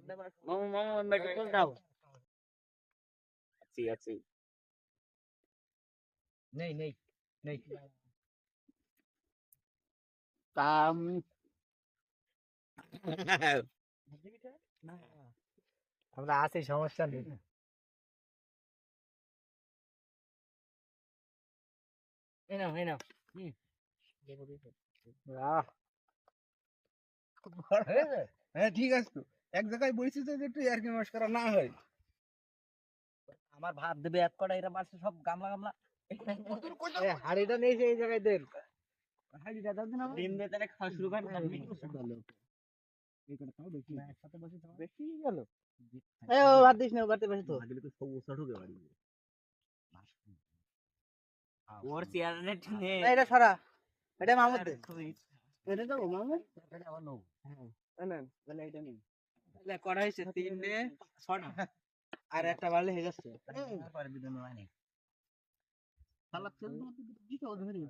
মামু মামু মেডিকেল দাও আছি আছি নেই নেই নেই কাম আমরা আছি সমস্যা নেই এই নাও আহ হ্যাঁ ঠিক আছে তো এক জায়গায় বসেছি তো একটু আর কি মস্করা না হয় আমার ভাত দেবে এক কড়া এরা মারছে সব গামলা গামলা এই হাড়িটা নেই এই জায়গায় দেন হাড়িটা দাও না দিন দিয়ে তাহলে খাওয়া শুরু করেন একসাথে বসে বেশি গেল এই ও ভাত দিস না বাড়তে বসে তো ওর চেয়ারে ঠেনে এই এটা সরা এটা মামুদ দে এটা দাও মামু এটা আবার নও নেন তাহলে এটা নিন তাহলে কড়া হইছে 3 নে 6টা আর একটা বাড়লে হয়ে যাচ্ছে পরে বিদন মানে সালাদ তেল দিতে হবে ধরে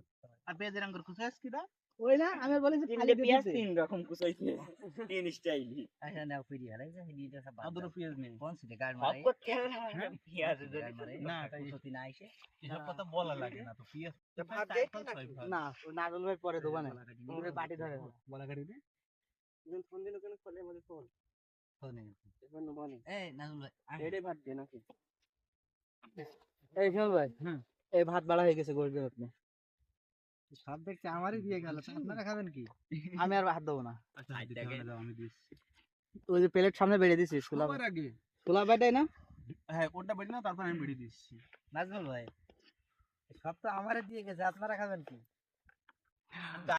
আর পেঁয়াজের আঙ্গুর কুচাস কিডা ওই না আমি বলেছি তিনটে খালি পেঁয়াজ দিতে তিন রকম কুচাইছে তিন স্টাইল আচ্ছা নাও ফিরি হারাই যা হিডিটা সব আদর পেঁয়াজ নেই কোন সিটে গাড় সব মারে করতে পেঁয়াজ না তাই সত্যি না আইছে এসব কথা বলা লাগে না তো পেঁয়াজ ভাত দেই না নাজল ভাই পরে দোকানে ওরে বাটি ধরে বলা গাড়ি দে যখন ফোন দিল কেন ফলে আমাদের ফোন ফোন নেই এবার নো বনে এই নাজল ভাই এটাই ভাত দে নাকি এই শোন ভাই এই ভাত বাড়া হয়ে গেছে গড়বে আপনি সব দেখছি আমারই দিয়ে গেল আপনারা খাবেন কি আমি আর ভাত দেবো না আচ্ছা আমি দিচ্ছি ওই যে প্লেট সামনে বেড়ে দিছিস খোলা সবার আগে খোলা বাইটাই না হ্যাঁ ওটা বেড়ে না তারপর আমি বেড়ে দিচ্ছি নাজমুল ভাই সব তো আমারে দিয়ে গেছে আপনারা খাবেন কি